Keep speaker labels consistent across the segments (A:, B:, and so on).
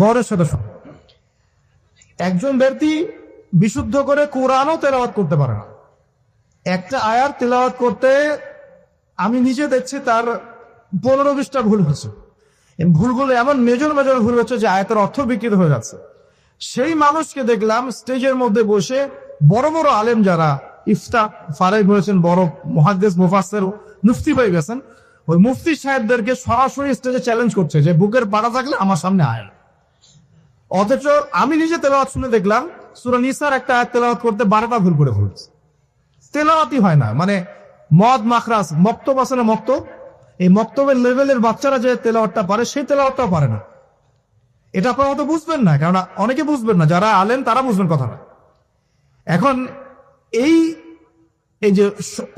A: গৌরের সাথে শোন। একজন ব্যক্তি বিশুদ্ধ করে কোরআনও তেলাওয়াত করতে পারে না। একটা আয়াত তেলাওয়াত করতে আমি নিজে দেখছি তার 15-20টা ভুল হচ্ছে। ভুলগুলো এমন মেজর ভুল হচ্ছে যে আয়াতের অর্থ বিকৃত হয়ে যাচ্ছে। সেই মানুষকে দেখলাম স্টেজের মধ্যে বসে বড় বড় আলেম যারা ইফতা ফারাই হয়েছেন, বড় মুহাদ্দিস মুফাসসির মুফতি হয়ে গেছেন, ওই মুফতি সাহেবদেরকে সরাসরি স্টেজে চ্যালেঞ্জ করছে যে বুকের পাড়া থাকলে আমার সামনে আয়। অথচ আমি নিজে তেলাওয়াত শুনে দেখলাম সূরা নিসার একটা আয়াত তেলাওয়াত করতে 12টা ভুল করে ফেলছে। তেলাওয়াতই হয় না, মানে মদ মাখরাজ মক্তব আছে না, মক্তব, এই মক্তবের লেভেলের বাচ্চারা যে তেলাওয়াতটা পারে সেই তেলাওয়াতটাও পারে না। এটা আপনারা হয়তো বুঝবেন না, কারণ অনেকে বুঝবেন না, যারা আলেম তারা বুঝবেন কথাটা। এখন এই যে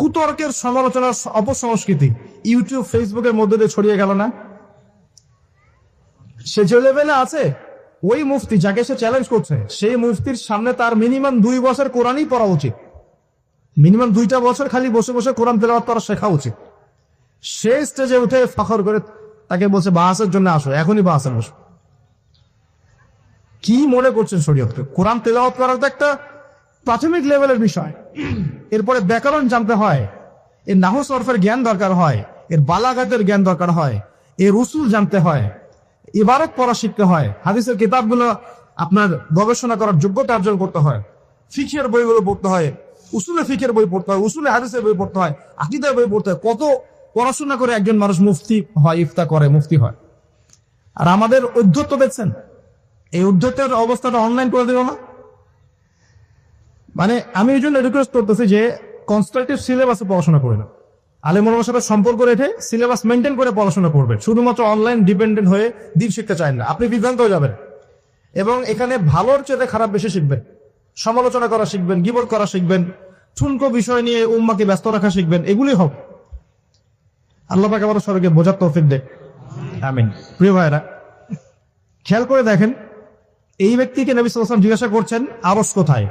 A: কুতর্কের সমালোচনার অপসংস্কৃতি ইউটিউব ফেসবুকের মধ্যে দিয়ে ছড়িয়ে গেল না, সে যে লেভেলে আছে, ওই মুফতি যাকে সে চ্যালেঞ্জ করছে সেই মুফতির সামনে তার মিনিমাম 2 বছর কোরআনই পড়া উচিত, মিনিমাম 2টা বছর খালি বসে বসে কোরআন তেলাওয়াত করা শেখা উচিত। সে স্টেজে উঠে ফখর করে তাকে বলছে বাহাসের জন্য আসো, এখনই বাহাসে বসো। কি মনে করছেন শরীয়তকে? কোরআন তেলাওয়াত করার তো একটা প্রাথমিক লেভেলের বিষয়। এরপরে ব্যাকরণ জানতে হয়, এর নাহু সরফের জ্ঞান দরকার হয়, এর বালাগাতের জ্ঞান দরকার হয়, এর উসুল জানতে হয়, ইবারত পড়া শিখতে হয়, হাদিসের কিতাবগুলো আপনার গবেষণা করার যোগ্যতা অর্জন করতে হয়, ফিকহের বইগুলো পড়তে হয়, উসুলে ফিকহের বই পড়তে হয়, উসুলে হাদিসের বই পড়তে হয়, আকীদার বই পড়তে হয়। কত পড়াশোনা করে একজন মানুষ মুফতি হয়, ইফতা করে মুফতি হয়। আর আমাদের উদ্ধত্ত দেখছেন, এই উদ্ধত্তের অবস্থাটা অনলাইন করে দিল না। মানে আমি এই জন্য রিকোয়েস্ট করতেছি যে কনস্ট্রাকটিভ সিলেবাসে পড়াশোনা করে না, আলেম ওলামার সাথে সম্পর্ক রেখে সিলেবাস মেনটেন করে পড়াশোনা করবেন। শুধুমাত্র অনলাইন ডিপেন্ডেন্ট হয়ে দিন শিখতে চান না, আপনি বিভ্রান্ত হয়ে যাবেন। এবং এখানে ভালোর চেয়ে খারাপ বেশি শিখবেন, সমালোচনা করা শিখবেন, গীবত করা শিখবেন, ঠুনকো বিষয় নিয়ে উম্মাকে ব্যস্ত রাখা শিখবেন, এগুলি হোক। আল্লাহ পাক আমাদের সবাইকে বোঝার তৌফিক দেন, আমিন। প্রিয় ভাইরা, খেয়াল করে দেখেন, এই ব্যক্তিকে নবী সাল্লাল্লাহু আলাইহি ওয়াসাল্লাম জিজ্ঞাসা করছেন আরশ কোথায়।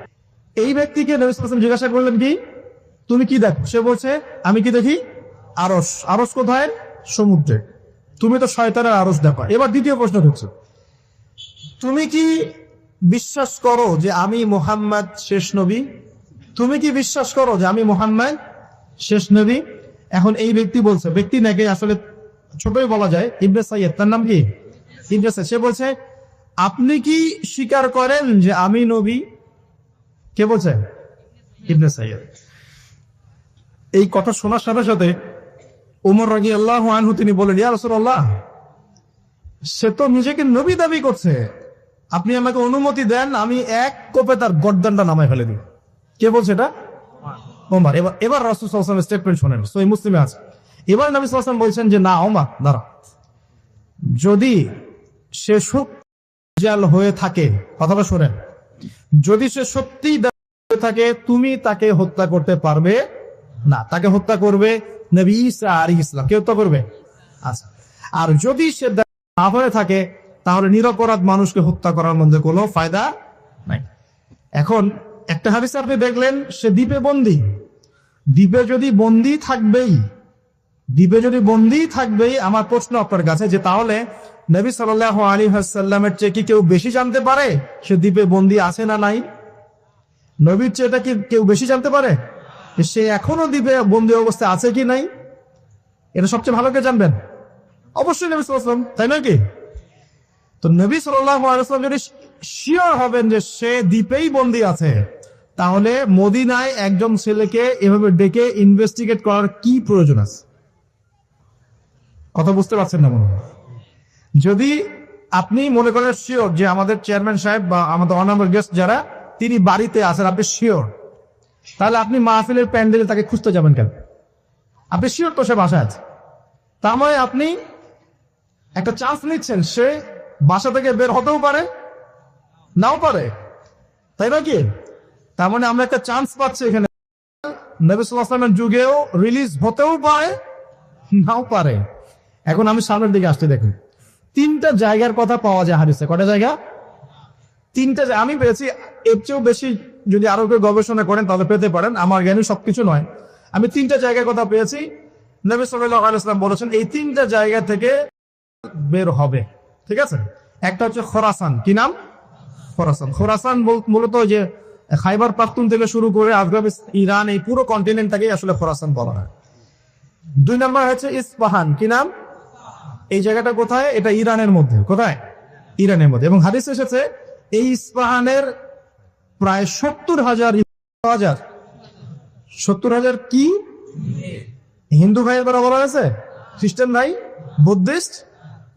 A: এই ব্যক্তিকে নবী সাল্লাল্লাহু আলাইহি ওয়াসাল্লাম জিজ্ঞাসা করলেন কি, তুমি কি দেখো? সে বলছে আমি কি দেখি? আরশ। আরশ কোথায়? সমুদ্রে। তুমি তো শয়তানের আরশ দেখো। এবার দ্বিতীয় প্রশ্ন হচ্ছে, তুমি কি বিশ্বাস করো যে আমি মুহাম্মদ শেষ নবী? তুমি কি বিশ্বাস করো যে আমি মুহাম্মদ শেষ নবী? এখন এই ব্যক্তি বলছে, ব্যক্তি নাকি আসলে ছোটই বলা যায়, ইবনে সাইয়্যিদ, তার নাম কি ইবনে সাইয়্যিদ। সে বলছে আপনি কি স্বীকার করেন যে আমি নবী? কে বলছে? ইবনে সাইয়্যিদ। এই কথা শোনার সাথে সাথে ওমর রাদিয়াল্লাহু আনহু তিনি বলেন, ইয়া রাসূলুল্লাহ, সে তো নিজেকে নবী দাবি করছে, আপনি আমাকে অনুমতি দেন আমি এক কোপে তার গর্দানটা নামায় ফেলে দিই। কে বলছে এটা? ওমর। এবার রাসূল সাল্লাল্লাহু আলাইহি ওয়াসাল্লাম স্টেটমেন্ট শুনেন, সহিহ মুসলিমে আছে। এবার নবী সাল্লাল্লাহু আলাইহি ওয়াসাল্লাম বলছেন যে না ওমর দাঁড়া, যদি সে দাজ্জাল হয়ে থাকে, কথাটা শোনেন, যদি সে সত্যি হয়ে থাকে তুমি তাকে হত্যা করতে পারবে না, তাকে হত্যা করবে নবী ঈসা আলাইহিস সালাম, কে হত্যা করবে? আচ্ছা, আর যদি সে না হয়ে থাকে তাহলে নিরপরাধ মানুষকে হত্যা করার মধ্যে কোনো ফায়দা নাই। এখন একটা হাদিসে আপনি দেখলেন সে দ্বীপে বন্দী, দ্বীপে যদি বন্দী থাকবেই, আমার প্রশ্ন আপনার কাছে যে তাহলে নবী সাল্লাল্লাহু আলাইহি ওয়াসাল্লামের চেয়ে কি কেউ বেশি জানতে পারে সে দ্বীপে বন্দী আছে না নাই? নবীর চেয়ে এটা কি কেউ বেশি জানতে পারে সে এখনো দ্বীপে বন্দী অবস্থায় আছে কি নাই? এটা সবচেয়ে ভালো কে জানবেন? অবশ্যই নবী সাল্লাল্লাহু আলাইহি ওয়াসাল্লাম, তাই নয় কি? তো নবী সাল্লাল্লাহু আলাইহি ওয়াসাল্লাম যদি শিওর হবেন যে সে দ্বীপেই বন্দী আছে, তাহলে মদিনায় একজন ছেলেকে এভাবে ডেকে ইনভেস্টিগেট করার কি প্রয়োজন আছে? কথা বুঝতে পারছেন না মনে হয়? যদি আপনি মনে করেন শিওর যে আমাদের চেয়ারম্যান সাহেব বা আমাদের অনারেবল গেস্ট যারা তিনি বাড়িতে আছেন, আপনি শিওর, তাহলে আপনি মাহফিলের প্যান্ডেলে তাকে খুঁজতে যাবেন কেন? আপনি শিওর তো সে বাসায় আছে, তার মানে আপনি একটা চান্স নিচ্ছেন, সে বাসা থেকে বের হতেও পারে নাও পারে, তাই না কি? তার মানে আমরা একটা চান্স পাচ্ছি এখানে, নবী সাল্লাল্লাহু আলাইহি ওয়াসাল্লামের যুগেও রিলিজ হতেও পারে নাও পারে। এখন আমি সামনের দিকে আসতে দেখুন, 3টা জায়গার কথা পাওয়া যায় হাদিসে। কয়টা জায়গা? 3টা। আমি পেয়েছি, এর চেয়েও বেশি যদি আরো কেউ গবেষণা করেন তাহলে পেতে পারেন, আমার জ্ঞানী সবকিছু নয়। আমি 3টা জায়গার কথা পেয়েছি, নবী সাল্লাল্লাহু আলাইহি ওয়াসাল্লাম বলেছেন এই 3টা জায়গা থেকে বের হবে, ঠিক আছে? একটা হচ্ছে খোরাসান। কি নাম? খোরাসান। খোরাসান মূলত যে খাইবার পাখতুন থেকে শুরু করে আফগানিস্তান, ইরান, এই পুরো কন্টিনেন্টটাকেই আসলে খোরাসান বলা হয়। 2 নম্বর হচ্ছে ইস্পাহান। কি নাম? এই জায়গাটা কোথায়? এটা ইরানের মধ্যে। কোথায়? ইরানের মধ্যে। এবং হাদিস এসেছে এই ইস্পাহানের প্রায় 70,000 কি হিন্দু ভাইয়ের দ্বারা বলা হয়েছে, খ্রিস্টান ভাই, বুদ্ধিস্ট,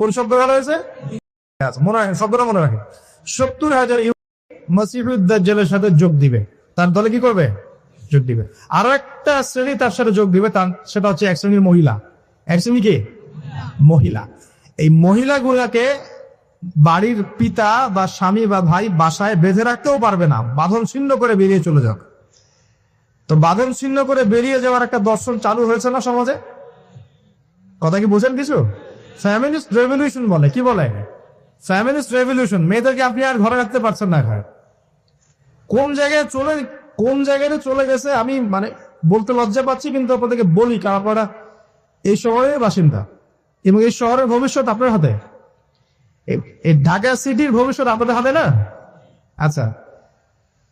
A: কোন শব্দ বলা হয়েছে? মনে রাখেন, শব্দটা মনে রাখেন। 70,000 মসিহুদ দাজ্জালের সাথে যোগ দিবে। তার দলে কি করবে? যোগ দিবে। আরো একটা শ্রেণী তার সাথে যোগ দিবে, সেটা হচ্ছে এক শ্রেণীর মহিলা। এক শ্রেণী কি? মহিলা। এই মহিলাগুলাকে বাড়ির পিতা বা স্বামী বা ভাই বাসায় বেঁধে রাখতেও পারবে না, বাঁধন ছিন্ন করে বেরিয়ে চলে যাবে। তো বাঁধন ছিন্ন করে বেরিয়ে যাওয়ার একটা দর্শন চালু হয়েছে না সমাজে? কথা কি বুঝেন কিছু? ফ্যামিলিস্ট রেভলিউশন বলে। কি বলে? ফ্যামিলিস্ট রেভলিউশন। মেয়েদেরকে আপনি আর ঘরে রাখতে পারছেন না। কোন জায়গায় চলে গেছে আমি মানে বলতে লজ্জা পাচ্ছি, কিন্তু আপনাদেরকে বলি, কারণ আপনারা এই শহরের বাসিন্দা এবং এই শহরের ভবিষ্যৎ আপনার হাতে। এই ঢাকা সিটির ভবিষ্যৎ আপনাদের হাতে না? আচ্ছা,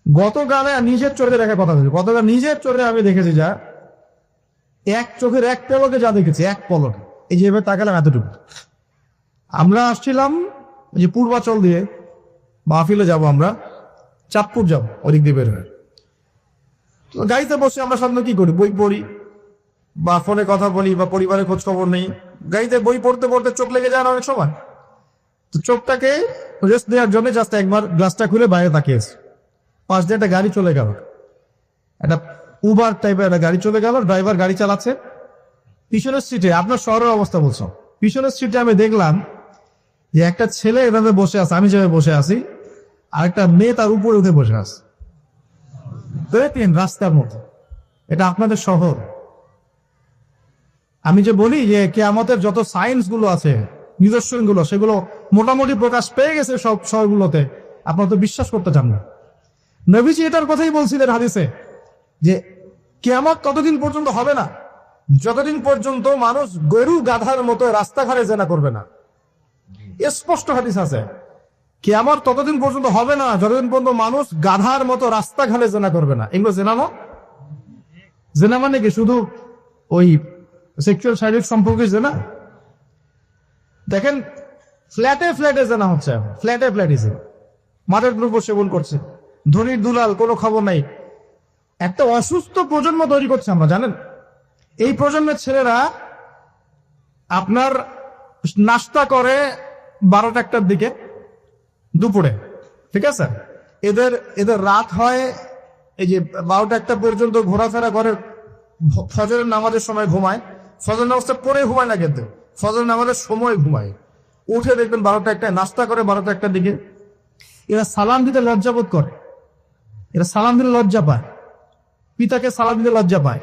A: গতকালে নিজের চোখে দেখা কথা বলছি। গতকাল নিজের চোখে আমি দেখেছি যা, এক চোখের এক পলকে যা দেখেছি, এক পলকে, এই যে এবার তাকালাম এতটুকু। আমরা আসছিলাম যে পূর্বাচল দিয়ে মাহফিলে যাব, আমরা চাঁদপুর যাব, ওদিক দিয়ে বের হয়ে। গাড়িতে বসে আমরা সাধারণত কি করি? বই পড়ি বা ফোনে কথা বলি বা পরিবারের খোঁজ খবর নেই। গাড়িতে বই পড়তে পড়তে চোখ লেগে যায় না অনেক সময়? তো চোখটাকে রেস্ট দেওয়ার জন্য জাস্ট একবার গ্লাসটা খুলে বাইরে তাকিয়েছে। পাশ দিয়ে একটা গাড়ি চলে গেল, একটা উবার টাইপের একটা গাড়ি চলে গেল। ড্রাইভার গাড়ি চালাচ্ছে, পিছনের সিটে, আপনার শহরের অবস্থা বলছো, পিছনের সিটে আমি দেখলাম যে একটা ছেলে এভাবে বসে আছে, আমি যেভাবে বসে আছি, আর একটা মেয়ে তার উপরে উঠে বসে আছে রাস্তার মধ্যে। এটা আপনাদের শহর। আমি যে বলি যে কিয়ামতের যত সায়েন্স গুলো আছে, নিদর্শন গুলো, সেগুলো মোটামুটি প্রকাশ পেয়ে গেছে সব শহরগুলোতে। আপনারা তো বিশ্বাস করতে চান না। নবীজি এটার কথাই বলছিলেন হাদিসে, যে কিয়ামত ততদিন পর্যন্ত হবে না যতদিন পর্যন্ত মানুষ গরু গাধার মতো রাস্তাঘাটে জেনা করবে না। স্পষ্ট হাদিস আছে, কিয়ামত ততদিন পর্যন্ত হবে না যতদিন পর্যন্ত মানুষ গাধার মতো রাস্তাঘাটে জেনা করবে না। এগুলো জেনা না? জেনা মানে কি শুধু ওই সেক্সুয়াল শারীরিক সম্পর্কে জেনা? দেখেন, ফ্ল্যাটে জেনা হচ্ছে, ফ্ল্যাটে মাঠের দ্রব্য সেবন করছে, ধনির দুলাল, কোনো খবর নাই। একটা অসুস্থ প্রজন্ম তৈরি করছে আমরা, জানেন? এই প্রজন্মের ছেলেরা আপনার নাস্তা করে 12টা-1টার দিকে দুপুরে, ঠিক আছে? এদের রাত হয় এই যে 12টা-1টা পর্যন্ত ঘোরাফেরা করে, ফজরের নামাজের সময় ঘুমায়। ফজর নামাজটা পরে ঘুমায় না, কিন্তু ফজর নামাজের সময় ঘুমায়। উঠে দেখবেন 12টা-1টায় নাস্তা করে 12টা-1টার দিকে। এরা সালাম দিতে লজ্জাবোধ করে, এরা সালাম দিতে লজ্জা পায়, পিতাকে সালাম দিতে লজ্জা পায়।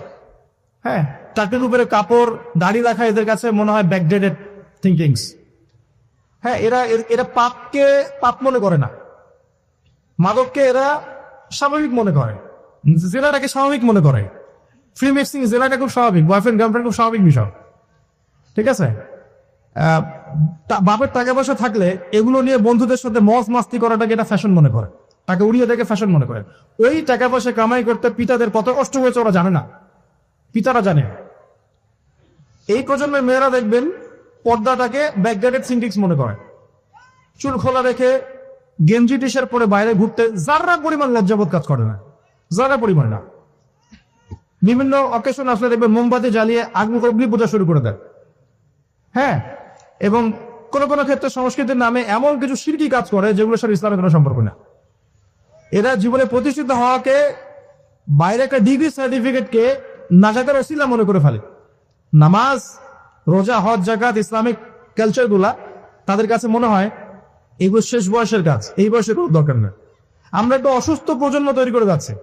A: হ্যাঁ, টাটের উপরে কাপড়, দাড়ি রাখা এদের কাছে মনে হয় ব্যাকডেটেড থিঙ্কিংস। হ্যাঁ, এরা পাপকে পাপ মনে করে না, মাদককে এরা স্বাভাবিক মনে করে, জেলাটাকে স্বাভাবিক মনে করে। ফ্রি মিক্সিং জেলাটা খুব স্বাভাবিক, বয়ফ্রেন্ড গার্লফ্রেন্ড খুব স্বাভাবিক বিষয়, ঠিক আছে? বাপের টাকা পয়সা থাকলে এগুলো নিয়ে বন্ধুদের সাথে মজ মাস্তি করাটাকে এটা ফ্যাশন মনে করে, তাকে উড়িয়ে দেখে ফ্যাশন মনে করে। ওই টাকা পয়সা কামাই করতে পিতাদের কত কষ্ট হয়েছে ওরা জানে না, পিতারা জানে। এই প্রজন্মের মেয়েরা দেখবেন পর্দাটাকে ব্যাকডেটেড থিঙ্কিংস মনে করে, চুল খোলা রেখে গেঞ্জি টি শার্ট পরে বাইরে ঘুরতে যারা পরিমাণ লজ্জাবোধ কাজ করে না, যারা পরিমাণ না। বিভিন্ন অকেশন আসলে দেখবেন মোমবাতি জ্বালিয়ে অগ্নি পূজা শুরু করে দেয়। হ্যাঁ, এবং কোন কোন ক্ষেত্রে সংস্কৃতির নামে এমন কিছু শিরকি কাজ করে যেগুলোর সাথে ইসলামের কোনো সম্পর্ক না। এরা জীবনে প্রতিষ্ঠিত হওয়াকে, বাইরে একটা ডিগ্রি সার্টিফিকেটকে নাজাতের ওসিলা মনে করে ফেলে। নামাজ, রোজা, হজ, যাকাত, ইসলামিক কালচার গুলা তাদের কাছে মনে হয় এগুলো শেষ বয়সের কাজ, এই বয়সের কোনো দরকার নেই। আমরা একটা অসুস্থ প্রজন্ম তৈরি করে যাচ্ছে।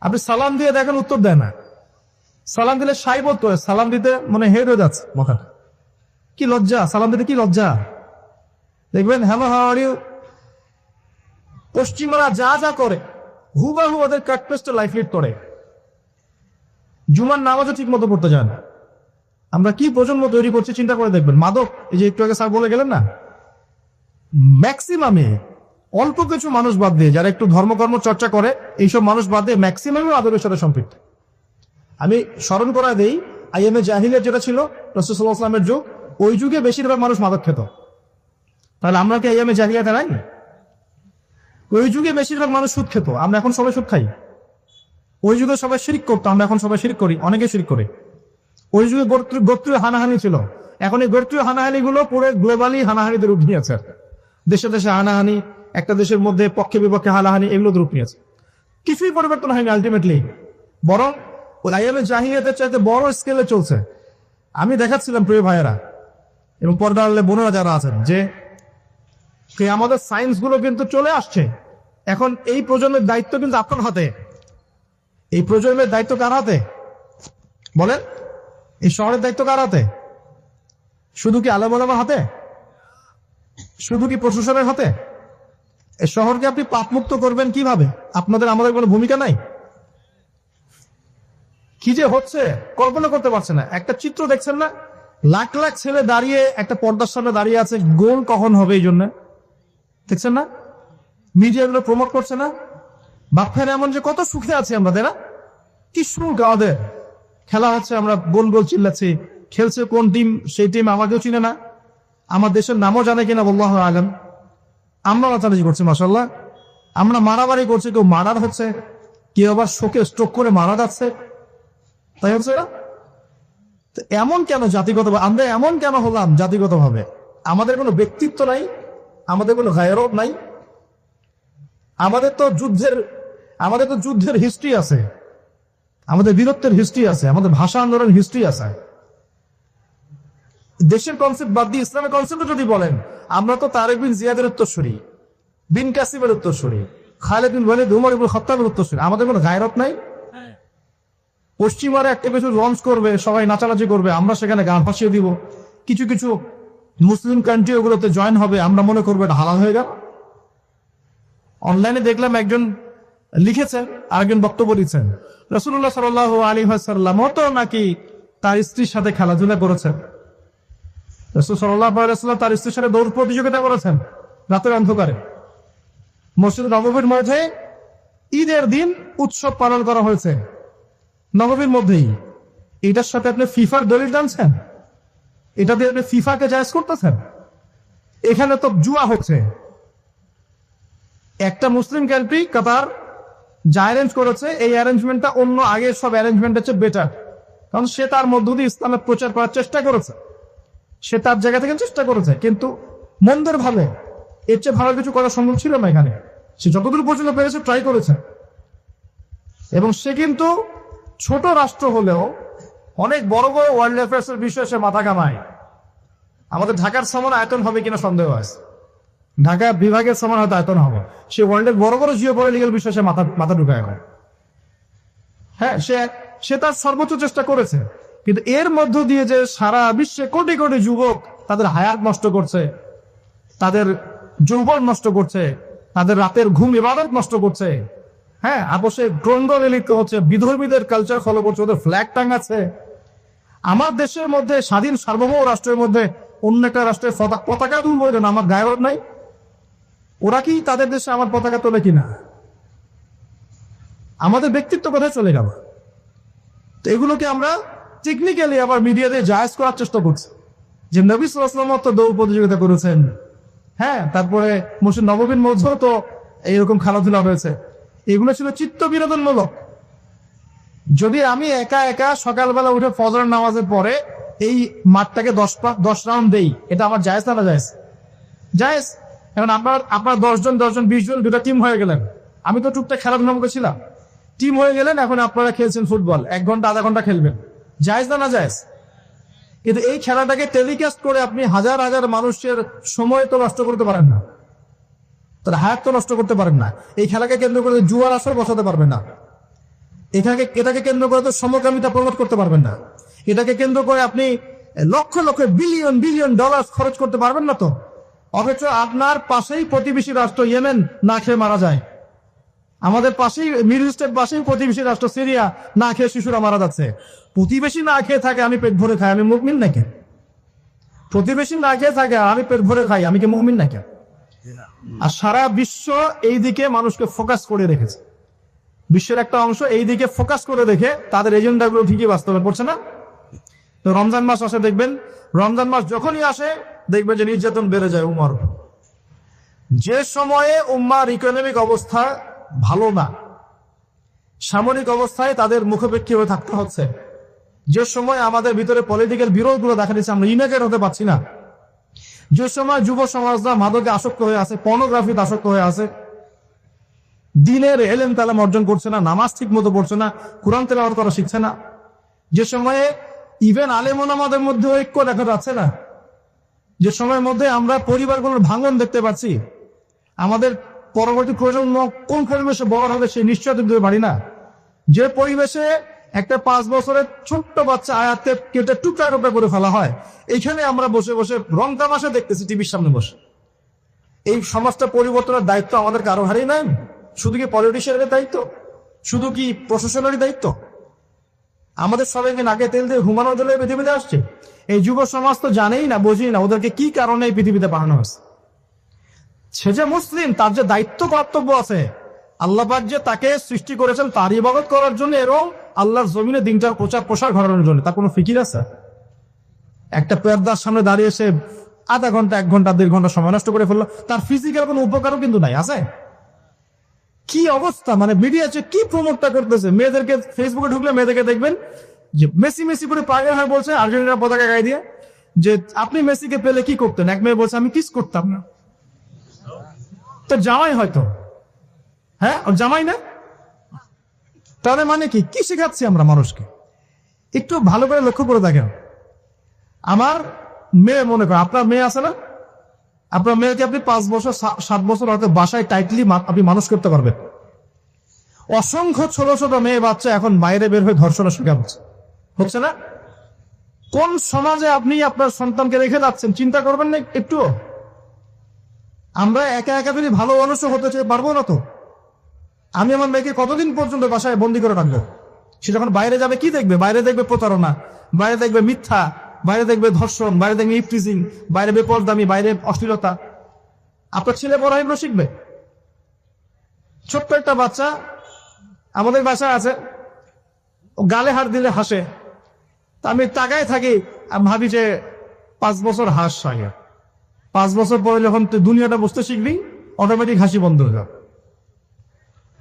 A: আপনি সালাম দিয়ে দেখেন উত্তর দেয় না, সালাম দিলে সাই বোধ করে, সালাম দিতে মানে হেড হয়ে যাচ্ছে মাথাটা। কি লজ্জা, সালাম দিতে কি লজ্জা। দেখবেন হ্যালো হাউ আর ইউ, পশ্চিমারা যা যা করে হুবাহু ওদের কাট পেস্টে লাইফ লিড করে। জুমার নামাজও ঠিক মতো পড়তে যায় না। আমরা কি প্রজন্ম তৈরি করছি চিন্তা করে দেখবেন। মাদক, এই যে একটু আগে স্যার বলে গেলেন না, ম্যাক্সিমামে অল্প কিছু মানুষ বাদ দিয়ে, যারা একটু ধর্মকর্ম চর্চা করে, এইসব মানুষ বাদ দিয়ে ম্যাক্সিমামই আদরের সাথে সম্পৃক্ত। আমি স্মরণ করা দেই, আইএমএ জাহিলিয়াত যেটা ছিল রাসূল সাল্লাল্লাহু আলাইহি ওয়াসাল্লামের যুগ, ওই যুগে বেশিরভাগ মানুষ মাদক খেত। তাহলে আমরা কি আইএমএ জাহিলিয়াতে নাই? ওই যুগে বেশিরভাগ মানুষ সুদ খেত, আমরা এখন সবাই সুদ খাই। ওই যুগে সবাই শিরক করতো, আমরা এখন সবাই শিরক করি, অনেকে শিরক করে। ওই যুগে গোত্রীয় হানাহানি ছিল, এখন এই গোত্রীয় হানাহানি গুলো পুরো গ্লোবালি হানাহানিতে রূপ নিয়েছে। দেশে দেশে হানাহানি, একটা দেশের মধ্যে পক্ষে বিপক্ষে হানাহানি, এগুলো রূপ নিয়েছে। কিছুই পরিবর্তন হয়নি আলটিমেটলি, বরং ওই আইএমএ জাহিলিয়াতের চাইতে বড় স্কেলে চলছে। আমি দেখাচ্ছিলাম প্রিয় ভাইয়েরা এবং পর্দার আড়ালে বোনেরা যারা আছেন, যে আমাদের সায়েন্স গুলো কিন্তু চলে আসছে। এখন এই প্রজন্মের দায়িত্ব কিন্তু আপনার হাতে। এই প্রজন্মের দায়িত্ব কার হাতে বলেন? এই শহরের দায়িত্ব কার হাতে? শুধু কি আলেম ওলামার হাতে? শুধু কি প্রশাসনের হাতে? এই শহরকে আপনি পাপমুক্ত করবেন কিভাবে? আপনাদের আমাদের কোনো ভূমিকা নাই? কি যে হচ্ছে কল্পনা করতে পারছে না। একটা চিত্র দেখছেন না, লাখ লাখ ছেলে দাঁড়িয়ে একটা পর্দার সামনে দাঁড়িয়ে আছে, গোল কখন হবে এই জন্য দেখছেন না? মিডিয়াগুলো প্রমোট করছে না? বাপের এমন যে কত সুখে আছে আমরা, তাই না? কি সুখ আমাদের, খেলা হচ্ছে, আমরা গোল গোল চিল্লাচ্ছি, খেলছে কোন টিম, সেই টিম আমাকেও চিনে না, আমার দেশের নামও জানে কিনা আল্লাহু আলাম। আমরা নাচানাচি করছি মাশাআল্লাহ, আমরা মারামারি করছি, কেউ মারার হচ্ছে, কেউ আবার শোকে স্ট্রোক করে মারা যাচ্ছে, তাই হচ্ছে না? এমন কেন জাতিগত, আমরা এমন কেন হলাম জাতিগত ভাবে? আমাদের কোনো ব্যক্তিত্ব নাই, আমাদের কোনো গায়রত নাই। আমাদের তো যুদ্ধের হিস্ট্রি আছে, আমাদের বীরত্বের হিস্ট্রি আছে, আমাদের ভাষা আন্দোলনের হিস্ট্রি আছে। দেশের কনসেপ্ট বাদ দিয়ে ইসলামের কনসেপ্ট যদি বলেন, আমরা তো তারেক বিন জিয়াদের উত্তরসূরি, বিন কাসিমের উত্তরসূরি, খালেদ বিন ওয়ালিদ, উমর ইবনে খাত্তাবের উত্তরসূরি। আমাদের কোনো গায়রত নাই? পশ্চিমারা একটা কিছু লঞ্চ করবে, সবাই নাচানাচি করবে, আমরা সেখানে গান ভাসিয়ে দিব। কিছু কিছু মুসলিম কান্ট্রি ওগুলোতে জয়েন হবে, আমরা মনে করবো এটা হালাল হয়ে গেল। অনলাইনে দেখলাম একজন লিখেছেন, আরেকজন বক্তব্য দিচ্ছেন, রাসূলুল্লাহ সাল্লাল্লাহু আলাইহি ওয়াসাল্লাম তো নাকি তার স্ত্রীর সাথে খেলাধুলা করেছেন। রাসূল সাল্লাল্লাহু আলাইহি ওয়াসাল্লাম তার স্ত্রীর সাথে দৌড় প্রতিযোগিতা করেছেন রাতের অন্ধকারে। মসজিদ নববীর মধ্যে ঈদের দিন উৎসব পালন করা হয়েছে নববীর মধ্যেই। এটার সাথে আপনি ফিফার দলিল টানছেন? এটা দিয়ে আপনি ফিফাকে জায়েজ করতেছেন? এখানে তো জুয়া হচ্ছে। একটা মুসলিম কান্ট্রি কাতার যা অ্যারেঞ্জ করেছে, এই অ্যারেঞ্জমেন্টটা অন্য আগের সব অ্যারেঞ্জমেন্ট হচ্ছে বেটার, কারণ সে তার মধ্য দিয়ে ইসলামের প্রচার করার চেষ্টা করেছে, সে তার জায়গা থেকে চেষ্টা করেছে, কিন্তু মন্দের ভাবে এর চেয়ে ভালো কিছু করা সম্ভব ছিল না। এখানে সে যতদূর পর্যন্ত পেরেছে ট্রাই করেছে, এবং সে কিন্তু ছোট রাষ্ট্র হলেও অনেক বড় বড় ওয়ার্ল্ড অ্যাফেয়ার্স এর বিষয়ে সে মাথা কামায়। আমাদের ঢাকার সমান আয়তন হবে কিনা সন্দেহ আছে, ঢাকা বিভাগের সমান হয়তো আয়তন হবে, সে ওয়ার্ল্ডের বড় বড় জিওপলিটিক্যাল বিষয়ে সে মাথা ঢুকায় হয়। হ্যাঁ, সে তার সর্বোচ্চ চেষ্টা করেছে, কিন্তু এর মধ্য দিয়ে যে সারা বিশ্বে কোটি কোটি যুবক তাদের হায়াত নষ্ট করছে, তাদের যৌবন নষ্ট করছে, তাদের রাতের ঘুম ইবাদত নষ্ট করছে, হ্যাঁ, আপোষে দ্বন্দ্ব লিপ্ত হচ্ছে, বিধর্মীদের কালচার ফলো করছে, ওদের ফ্ল্যাগ টাঙাচ্ছে। আমার দেশের মধ্যে, স্বাধীন সার্বভৌম রাষ্ট্রের মধ্যে অন্য একটা রাষ্ট্রের পতাকা তুলবেন, আমার গায়রত নাই? ওরা কি তাদের দেশে আমার পতাকা তোলে কিনা? আমাদের ব্যক্তিত্ব কোথায় চলে গেল? তো এগুলোকে আমরা টেকনিক্যালি আবার মিডিয়াতে জায়েজ করার চেষ্টা করছি, যে নবী সাল্লাল্লাহু আলাইহি ওয়াসাল্লাম তো দৌড় প্রতিযোগিতা করেছেন, হ্যাঁ, তারপরে মসজিদ নববীর মধ্যেও তো এইরকম খেলাধুলা হয়েছে। এগুলো ছিল চিত্ত বিনোদনমূলক। যদি আমি একা একা সকালবেলা উঠে ফজরের নামাজের পরে এই মাঠটাকে 10 রাউন্ড দেই, এটা আমার জায়েজ না জায়েজ? জায়েজ। এখন আপনার 10 জন 20 জন দুটা টিম হয়ে গেলেন, আমি তো টুকটাক খেলাধুলা করেছিলাম, টিম হয়ে গেলেন, এখন আপনারা খেলছেন ফুটবল, 1 ঘন্টা আধা ঘন্টা খেলবেন, জায়েজ না জায়েজ? কিন্তু এই খেলাটাকে টেলিকাস্ট করে আপনি হাজার হাজার মানুষের সময় তো নষ্ট করতে পারেন না, তার হায়াত তো নষ্ট করতে পারেন না। এই খেলাকে কেন্দ্র করে জুয়ার আসর বসাতে পারবেন না, এটাকে কেন্দ্র করে তো সমকামিতা প্রমোট করতে পারবেন না, এটাকে কেন্দ্র করে আপনি lakh lakh billion billion dollar খরচ করতে পারবেন না তো। অথচ আপনার পাশেই প্রতিবেশী রাষ্ট্র ইয়েমেন না খেয়ে মারা যায়, আমাদের পাশেই মিডল ইস্টের পাশেই প্রতিবেশী রাষ্ট্র সিরিয়া না খেয়ে শিশুরা মারা যাচ্ছে। প্রতিবেশী না খেয়ে থাকে, আমি পেট ভরে খাই, আমি মুমিন নাকি? প্রতিবেশী না খেয়ে থাকে, আমি পেট ভরে খাই, আমি কি মুমিন নাকি? আর সারা বিশ্ব এই দিকে মানুষকে ফোকাস করে রেখেছে। বিশ্বের একটা অংশ এই দিকে ফোকাস করে রেখে তাদের এজেন্ডাগুলো ঠিকই বাস্তবায়ন করছে না। তো রমজান মাস আসে, দেখবেন রমজান মাস যখনই আসে দেখবেন যে নির্যাতন বেড়ে যায় উম্মার। যে সময়ে উম্মার ইকোনমিক অবস্থা ভালো না, সামরিক অবস্থায় তাদের মুখোপেক্ষী হয়ে থাকতে হচ্ছে, যে সময় আমাদের ভিতরে পলিটিক্যাল বিরোধগুলো দেখা দিচ্ছে, আমরা ইউনাইটেড হতে পারছি না, যে সময় যুব সমাজরা মাদকে আসক্ত হয়ে আছে, পর্নোগ্রাফিতে আসক্ত হয়ে আছে, দিনের এলেম তালাম অর্জন করছে না, নামাজ ঠিক মতো পড়ছে না, কোরআন তেলাওয়াত করা শিখছে না, যে সময়ে ইভেন আলেম ওলামাদের মধ্যে ঐক্য দেখা যাচ্ছে না, যে সময়ের মধ্যে আমরা পরিবারগুলোর ভাঙন দেখতে পাচ্ছি, আমাদের পরবর্তী প্রজন্ম কোন পরিবেশে বড় হবে সেই নিশ্চয়তা দিতে পারি না, যে পরিবেশে একটা 5 বছরের ছোট্ট বাচ্চা আয়াতে কেটে টুকরা টুকরা করে ফেলা হয়, এইখানে আমরা বসে বসে রং তামাশা দেখতেছি টিভির সামনে বসে। এই সমাজটা পরিবর্তনের দায়িত্ব আমাদের কারো হারেই নাই। শুধু কি পলিটিশিয়ানের দায়িত্ব? শুধু কি প্রশাসনেরই দায়িত্ব? আমাদের সবাইকে নাকে তেল দিয়ে ঘুমানোর জন্য পৃথিবীতে আসছে। এই যুব সমাজ তো জানেই না, বোঝেই না ওদেরকে কি কারণে এই পৃথিবীতে পাঠানো হয়েছে। সে যে মুসলিম, তার যে দায়িত্ব কর্তব্য আছে, আল্লাহ পাক যে তাকে সৃষ্টি করেছেন তার ইবাদত করার জন্য এবং আল্লাহর জমিনে দিনটার প্রচার প্রসার ঘটানোর জন্য, তার কোনো ফিকির আছে? একটা পর্দার সামনে দাঁড়িয়ে সে আধা ঘন্টা, 1 ঘন্টা, 1.5 ঘন্টা সময় নষ্ট করে ফেললো, তার ফিজিক্যাল কোনো উপকারও কিন্তু নাই। আছে কি অবস্থা, মানে মিডিয়া যে কি প্রমোটটা করতেছে, মেয়েদেরকে ফেসবুকে ঢুকলে মেয়েদেরকে দেখবেন যে মেসি মেসি করে পাগল হয়ে বলছে আর্জেন্টিনার পতাকা গায়ে দিয়ে যে আপনি মেসিকে পেলে কি করতেন। এক মেয়ে বলছে আমি কিস করতাম না। তো জামাই হয়তো, হ্যাঁ জামাই না, তাহলে মানে কি কি শেখাচ্ছি আমরা মানুষকে? একটু ভালো করে লক্ষ্য করে দেখেন। আমার মেয়ে, মনে করেন আপনার মেয়ে আছে না, আপনার মেয়েকে আপনি 5 বছর 7 বছর হয়তো বাসায় টাইটলি আপনি মানুষ করতে পারবেন। অসংখ্য ছোট ছোট মেয়ে বাচ্চা এখন বাইরে বের হয়ে ধর্ষণের শিকার হচ্ছে না? কোন সমাজে আপনি আপনার সন্তানকে রেখে যাচ্ছেন চিন্তা করবেন না একটু? আমরা একা একা যদি ভালো মানুষও হতে চাই পারবো না তো। আমি আমার মেয়েকে কতদিন পর্যন্ত বাসায় বন্দি করে রাখবো? সে যখন বাইরে যাবে কি দেখবে? বাইরে দেখবে প্রতারণা, বাইরে দেখবে মিথ্যা, বাইরে দেখবে ধর্ষণ, বাইরে দেখবে ইফটিজিং, বাইরে বেপরদামি, বাইরে অশ্লীলতা। আপনার ছেলে বড় এগুলো শিখবে? ছোট্ট একটা বাচ্চা আমাদের বাসায় আছে, ও গালে হাত দিলে হাসে। তা আমি তাকায় থাকি, আমি ভাবি যে 5 বছর হাস আগে, 5 বছর পরে যখন তুই দুনিয়াটা বুঝতে শিখবি অটোমেটিক হাসি বন্ধ হয়ে যাবে।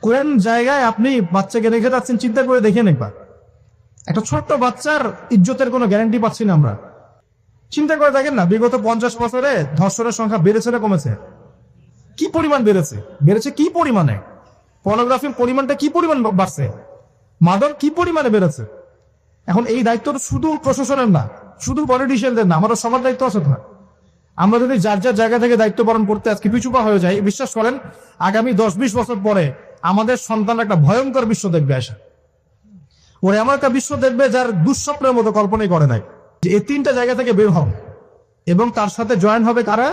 A: কোন জায়গায় আপনি বাচ্চাকে রেখে যাচ্ছেন চিন্তা করে দেখেন একবার। একটা ছোট্ট বাচ্চার ইজ্জতের কোনো গ্যারান্টি পাচ্ছি না আমরা। চিন্তা করে দেখেন না, বিগত 50 বছরে ধর্ষণের সংখ্যা বেড়েছে না কমেছে? কি পরিমাণ বেড়েছে? বেড়েছে কি পরিমাণে? পর্নোগ্রাফির পরিমাণটা কি পরিমাণ বাড়ছে? মাদক কি পরিমাণে বেড়েছে? এখন এই দায়িত্ব শুধু প্রশাসনের না, শুধু পলিটিশিয়ানদের না, আমাদের সবার দায়িত্ব আছে না। আমরা যদি যার যার জায়গা থেকে দায়িত্ব পালন করতে আজকে পিছুপা হয়ে যাই, বিশ্বাস করেন আগামী 10-20 বছর পরে আমাদের সন্তান একটা ভয়ঙ্কর বিশ্ব দেখবে। আসা ওরা এমন একটা বিশ্ব দেখবে যার দুঃস্বপ্নের মতো কল্পনাই করে নাই। যে এই 3টা জায়গা থেকে বের হন এবং তার সাথে জয়েন হবে কারা?